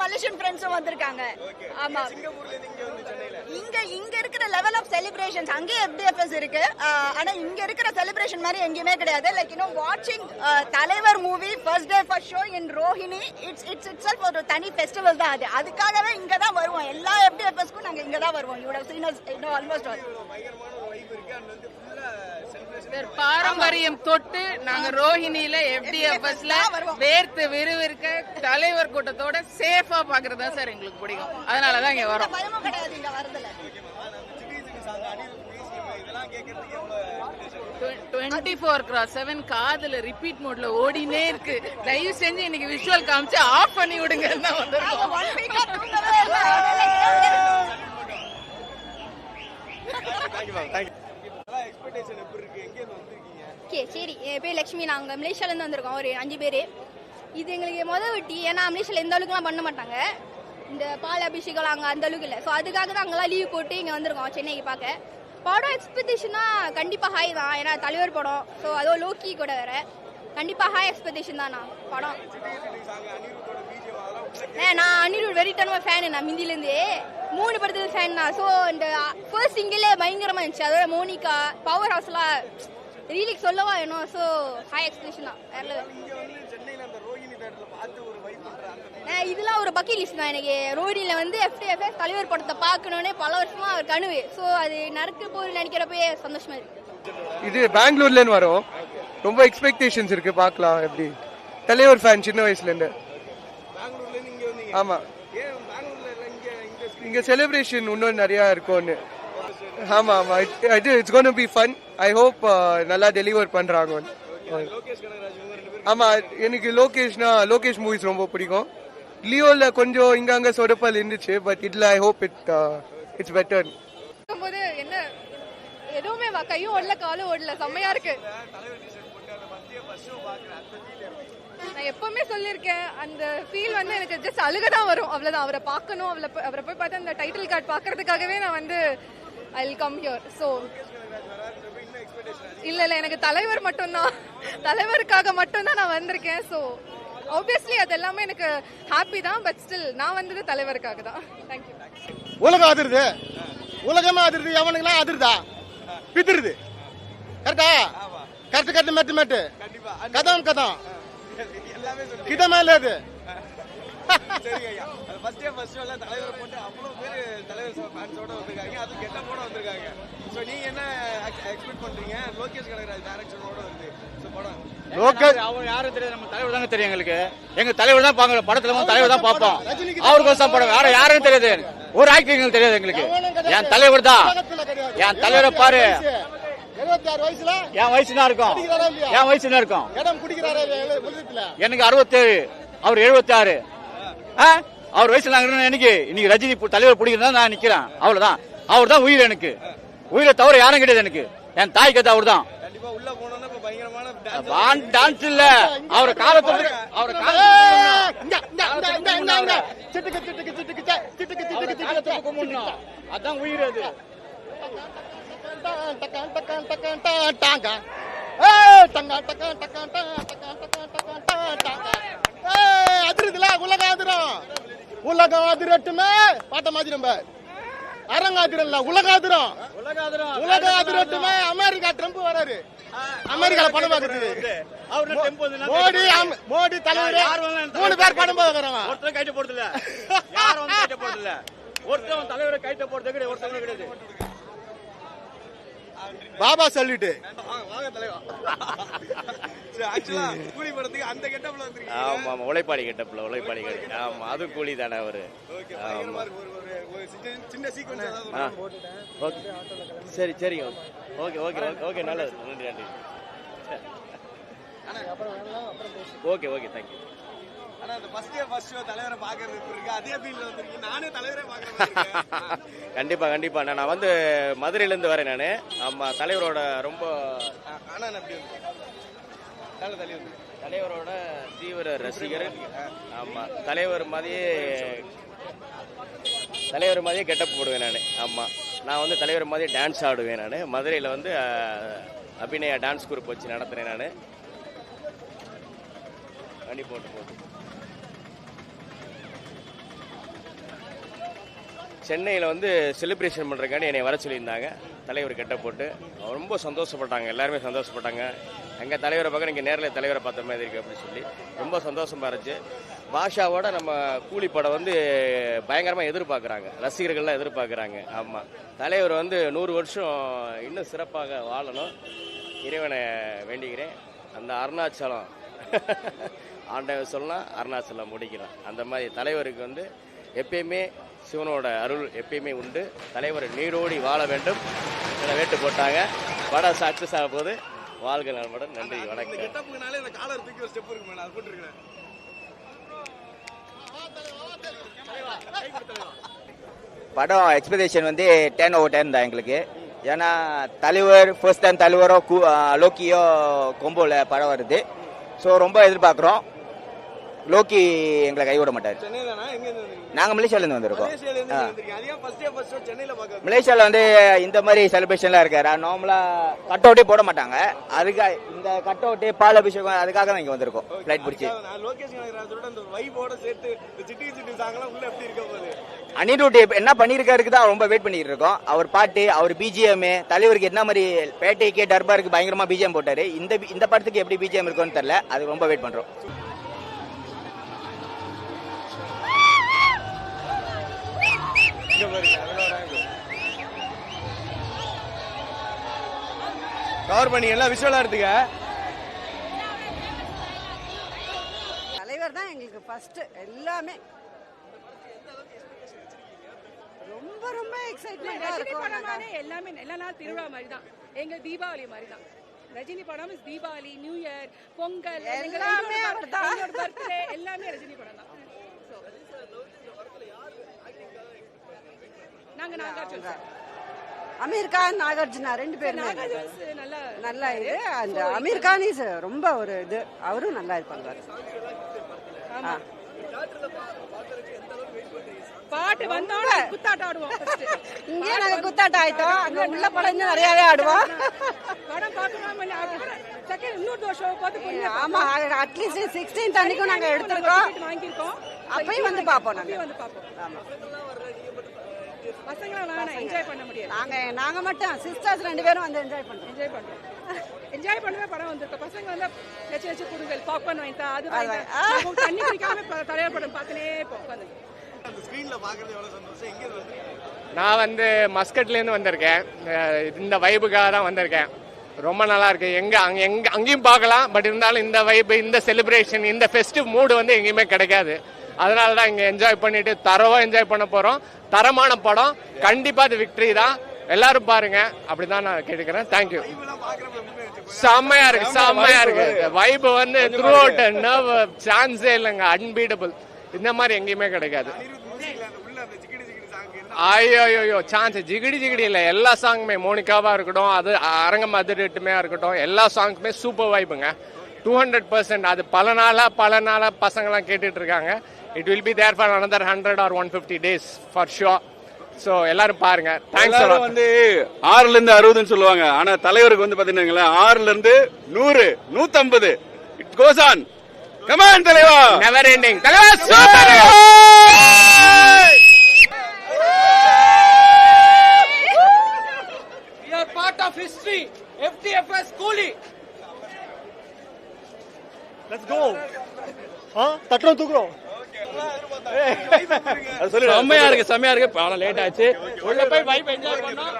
Malaysian ஃப்ரெண்ட்ஸும் வந்திருக்காங்க. ஆமா, இங்க இருக்கிற லெவல் ஆஃப் செலிப்ரேஷன்ஸ் அங்கேயே FDFS இருக்கு. ஆனா இங்க இருக்கிற செலிப்ரேஷன் மாதிரி எங்கேயுமே கிடையாது. லைக் வாட்சிங் தலைவர் movie first day first show in Rohini, it's self ஒரு தனி ஃபெஸ்டிவல் தான் அது. அதுக்காகவே இங்க தான் வருவோம். எல்லா FDFSக்கும் நாங்க இங்க தான் வருவோம். You have scene us almost all. பாரம்பரியம் தொட்டு நாங்க ரோஹிணியில FDFSல வேர்த்து விறுவிறுக்க தலைவர் கூட்டத்தோட சேஃபா பாக்குறதா சார் எங்களுக்கு பிடிக்கும். அதனாலதான் இங்க வரோம். பயமும் கிடையாது இங்க வரதுல. 24/7 காதுல ரிப்பீட் மோட்ல ஓடினே இருக்கு. தயவு செஞ்சு இன்னைக்கு விஷுவல் காமிச்சு ஆஃப் பண்ணி விடுங்க. சரி, என் பேர் லட்சுமி. நாங்க மலேசியால இருந்து வந்திருக்கோம், ஒரு 5 பேரு. இது எங்களுக்கு முதல் வெட்டி. ஏன்னா மலேசியால எந்த அளவுக்குலாம் பண்ண மாட்டாங்க, இந்த பால் அபிஷேகம் அங்க அந்த அளவுக்கு இல்லை. ஸோ அதுக்காக தான் அங்கெல்லாம் லீவ் போட்டு இங்க வந்திருக்கோம் சென்னைக்கு பார்க்க. படம் எக்ஸ்பெக்டேஷனா கண்டிப்பா ஹை தான். ஏன்னா தலைவர் படம், ஸோ அதுவும் லோக்கி கூட வேற. கண்டிப்பா ஹை எக்ஸ்பெக்டேஷன் தான் நான் படம். நான் அனிருத் வெறித்தனமா ஃபேனு. நான் மிந்திலேருந்து 3 படத்துல ஃபேன் தான். ஸோ இந்த ஃபர்ஸ்ட் சிங்கிளே பயங்கரமா இருந்துச்சு. அதோட மோனிகா பவர் ஹவுஸ்லாம் ரீலிக் சொல்லவா வேணும். ஸோ ஹை எக்ஸ்பெக்டேஷன் தான். இதெல்லாம் ஒரு பக்கெட் லிஸ்ட் தான் எனக்கு. ரோஹிணியில வந்து FDFS தலைவர் படத்தை பார்க்கணுன்னே பல வருஷமா ஒரு கனவு. ஸோ அது நடக்க போது நினைக்கிறப்பே சந்தோஷமா இருக்கு. இது பெங்களூர்ல வரோம். ரொம்ப எக்ஸ்பெக்டேஷன்ஸ் இருக்கு, பார்க்கலாம் எப்படி. தலைவர் ஃபேன் சின்ன வயசுல இருந்து. ஆமா, இங்க செலிப்ரேஷன் இன்னும் நிறைய இருக்கும்னு. ஆமா ஆமா, it's gonna be fun. I hope நல்லா டெலிவர் பண்றாங்க. ஆமா, எனக்கு லோகேஷ் மூவிஸ் ரொம்ப பிடிக்கும். லியோல கொஞ்சம் இங்க அங்க சொடப்பல் இருந்துச்சு, பட் இதுல ஐ ஹோப் இட்ஸ் பெட்டர். என்ன எதுவுமே கையும் ஓடல காலும் ஓடல, செம்மையா இருக்கு. நான் எப்பவுமே சொல்லியிருக்கேன், அந்த ஃபீல் வந்து எனக்கு ஜஸ்ட் அழுகதான் வரும், அவ்வளவுதான். அவரை பார்க்கணும், அவரை போய் பார்த்து அந்த டைட்டில் கார்டு பாக்குறதுக்காகவே நான் வந்து I will come here. So இல்ல எனக்கு தலைவர் மட்டும்தான், தலைவருக்காக மட்டும்தான் நான் வந்திருக்கேன். ஸோ ஆப்வியஸ்லி அது எல்லாமே எனக்கு ஹாப்பி தான். பட் ஸ்டில் நான் வந்தது தலைவருக்காக தான். தேங்க்யூ. உலகம் அதிருது, உலகமா அதிருது, எவனுங்களாம் அதிருதா பிதிருது. கரெக்டா? கரெக்ட் மெட்டு கதம் கிதமே இல்ல அது. தலைவர் போட்டு அவ்வளவு பேரு தலைவர் ஃபேன்ஸோட வந்திருக்காங்க, அது கெட்டப்போட வந்திருக்காங்க. சோ நீங்க என்ன எக்ஸ்பெக்ட் பண்றீங்க? லோகேஷ் கனகராஜ் டைரக்ஷனோட வந்து சோ படம் லோகேஷ் அவர் யாரும் தெரியாது, நம்ம தலைவர் தாங்க தெரியும் எங்களுக்கு. எங்க தலைவர் தான் பாங்க, படத்துல வந்து தலைவர் தான் பாப்போம். அவருக்கு தான் படம், வேற யாரும் தெரியாது. ஒரு ஆக்டிங் தெரியாது எங்களுக்கு. என் தலைவர் தான், என் தலைவரை பாரு. 76 வயசுல என் வயசு தான் இருக்கும், என் வயசு தான் இருக்கும். எனக்கு 67, அவர் 76. அவர் வயசுல இன்னைக்கு ரஜினி தலைவர் பிடிக்கிறதா நான் நிக்கிறேன், அவ்வளவுதான். அவர் தான் உயிர் எனக்கு, உயிரை தவிர யாரும் கிடையாது எனக்கு. என் தாய் கதை அவர் தான். டான்ஸ் இல்ல, அவரை காலத்துல அதான் உயிர். அது அதிருதுல உலகம் அதிரும், உலகம் அதிரட்டுமே பாட்ட மாதிரி நம்ம அரங்காதிரம்ல உலகம் அதிரும், உலகம் அதிரட்டுமே. அமெரிக்கா ட்ரம்ப் வராரு, அமெரிக்கால படம் பாக்குறது. மோடி தலைவர் 3 பேர் படம் பாக்குறாங்க. ஒருத்தர் கைட்ட போடுறது இல்ல, யாரும் வந்து கைட்ட போடுறது இல்ல. ஒருத்தர் தலைவரை கைட்ட போடுறது கிடையாது, ஒருத்தர் கிடையாது. பாபா சொல்லிட்டு உழைப்பாளி கெட்டப்ல, உழைப்பாளி கெட்ட. ஆமா, அது கூலி தானே அவரு. சரி சரிங்க, ஓகே ஓகே ஓகே, நல்லது, நன்றி நன்றி. Okay okay, thank you. கண்டிப்பா கண்டிப்பா, நான் வந்து மதுரையில இருந்து வரேன் நானு. ஆமா, தலைவரோட ரொம்ப தலைவரோட தீவிர ரசிகர். ஆமா, தலைவர் மாதிரியே கெட்டப் போடுவேன் நான். ஆமா, நான் வந்து தலைவர் மாதிரி டான்ஸ் ஆடுவேன் நான். மதுரையில வந்து அபிநயா டான்ஸ் குரூப் வச்சு நடத்துறேன் நான். வண்டி போட்டு சென்னையில் வந்து செலிப்ரேஷன் பண்ணுறக்காண்டி என்னை வர சொல்லியிருந்தாங்க. தலைவர் கெட்ட போட்டு ரொம்ப சந்தோஷப்பட்டாங்க, எல்லாருமே சந்தோஷப்பட்டாங்க. எங்கள் தலைவரை பார்க்க நீங்கள் நேரில் தலைவரை பார்த்த மாதிரி இருக்குது அப்படின்னு சொல்லி ரொம்ப சந்தோஷமாக இருந்துச்சு. பாஷாவோட நம்ம கூலி படம் வந்து பயங்கரமாக எதிர்பார்க்குறாங்க, ரசிகர்கள்லாம் எதிர்பார்க்குறாங்க. ஆமாம், தலைவர் வந்து 100 வருஷம் இன்னும் சிறப்பாக வாழணும், இறைவனை வேண்டிக்கிறேன். அந்த அருணாச்சலம் ஆண்டவன் சொல்லலாம், அருணாச்சலம் முடிக்கலாம். அந்த மாதிரி தலைவருக்கு வந்து எப்பயுமே சிவனோட அருள் எப்பயுமே உண்டு. தலைவர் நீரோடி வாழ வேண்டும் வேட்டு போட்டாங்க. படம் சக்சஸ் ஆக போது. வாழ்க நலமுடன். நன்றி, வணக்கம். படம் எக்ஸ்பெக்டேஷன் வந்து 10/10 தான் எங்களுக்கு. ஏன்னா தலைவர் ஃபர்ஸ்ட் டைம் தலைவரோ லோக்கியோ கொம்போல படம் வருது. ஸோ ரொம்ப எதிர்பார்க்குறோம். லோக்கி எங்களை கைவிட மாட்டார். நாங்கள் மலேசியாவிலேருந்து வந்திருக்கோம். மலேசியாவில் வந்து இந்த மாதிரி செலிப்ரேஷன்லாம் இருக்காரு. நார்மலாக கட் அவுட்டே போட மாட்டாங்க. அதுக்காக இந்த கட் அவுட்டு பால் அபிஷேகம் அதுக்காக தான் இங்கே வந்திருக்கோம் ஃப்ளைட் பிடிச்சி. அனிருட் என்ன பண்ணியிருக்காருக்கு தான் ரொம்ப வெயிட் பண்ணிட்டு இருக்கோம். அவர் பாட்டு, அவர் பிஜிஎம், தலைவருக்கு என்ன மாதிரி பேட்டைக்கு டர்பாருக்கு பயங்கரமா பிஜிஎம் போட்டாரு. இந்த படத்துக்கு எப்படி பிஜிஎம் இருக்குன்னு தெரியல. அது ரொம்ப வெயிட் பண்றோம். கவர் பண்ணி எல்லாம் விஷுவலா எடுத்துக்க. தலைவர் தான் எங்களுக்கு ஃபர்ஸ்ட். எல்லாமே ரொம்ப ரொம்ப எக்ஸைட்மெண்டா இருக்கும். எல்லாமே எல்லா நாள் திருவிழா மாதிரி தான். எங்க தீபாவளி மாதிரி தான். ரஜினி படம் தீபாவளி, நியூ இயர், பொங்கல், எல்லாமே பர்த்டே எல்லாமே ரஜினி படம் தான். நாங்க நாகார்ஜுன, அமீர் கான், நாகார்ஜுனா 2 பேருமே நல்லா இது. அந்த அமீர் கான் இஸ் ரொம்ப ஒரு இது, அவரும் நல்லா இது பண்றாரு. பாட்டு வந்தோட குத்தாட்டம் ஆடுவோம். இங்கே நாங்க குத்தாட்டம் ஆயிட்டோம். அங்க உள்ள படம் நிறையவே ஆடுவோம். படம் பார்க்கணும். இன்னொரு ஷோ பார்த்து ஆமா, அட்லீஸ்ட் 16th அன்னைக்கும் நாங்க எடுத்துருக்கோம், வாங்கியிருக்கோம். அப்பயும் வந்து பார்ப்போம். நாங்க வந்து பார்ப்போம். ஆமா, பசங்களாம் என்ஜாய் பண்ண முடியாது. நாங்க மட்டும் சிஸ்டர்ஸ் 2 பேரும் வந்து என்ஜாய் பண்றோம். என்ஜாய் பண்ணவே படம் வந்திருக்கு. பசங்க வந்து வச்சு குடுங்கள், பாப்கார்ன் வாங்கிட்டா, அது தண்ணி குடிக்காம தலைவர் படம் பார்த்துனே உட்காந்து. நான் வந்து மஸ்கட்லேருந்து வந்திருக்கேன். இந்த வைபுக்காக தான் வந்திருக்கேன். ரொம்ப நல்லா இருக்கு. அங்கேயும் பார்க்கலாம். பட் இருந்தாலும் இந்த வைபு, இந்த செலிப்ரேஷன், இந்த ஃபெஸ்டிவ் மூடு வந்து எங்கேயுமே கிடைக்காது. அதனால தான் இங்கே என்ஜாய் பண்ணிட்டு தரவா என்ஜாய் பண்ண போறோம். தரமான படம், கண்டிப்பா அது விக்டரி தான். எல்லாரும் பாருங்க, அப்படிதான் நான் கேட்டுக்கிறேன். தேங்க்யூ. செம்மையா இருக்கு, செம்மையா இருக்கு. வைபு வந்து த்ரூ அவுட் நர்வ் சான்ஸே இல்லைங்க. அன்பீடபிள். இந்த மாதிரி எங்கேயுமே கிடைக்காது. ஐயோ சான்ஸ் ஜிகிடி ஜிகிடி இல்லை. எல்லா சாங்குமே, மோனிகாவா இருக்கட்டும், அது அரங்கம் அதிரட்டுமே இருக்கட்டும், எல்லா சாங்குமே சூப்பர் வைப்புங்க. 200%. அது பல நாளா பசங்களாம் கேட்டுட்டு இருக்காங்க. It will be there for another 100 or 150 days for sure. So எல்லாரும் பாருங்க. தேங்க்ஸ். வந்து 6ல இருந்து 60ன்னு சொல்லுவாங்க. ஆனா தலைவருக்கு வந்து பாத்தீங்கன்னா 6ல இருந்து 100, 150 it goes on. Come on தலைவா, நெவர் எண்டிங் தலைவா. Super. We are part of history. FDFS Kuli. Let's go. தட்டணும் தூக்குறோம். செம்மையா இருக்கு. லேட் ஆச்சு. உள்ள போய் வைப் என்ஜாய் பண்ணோம்.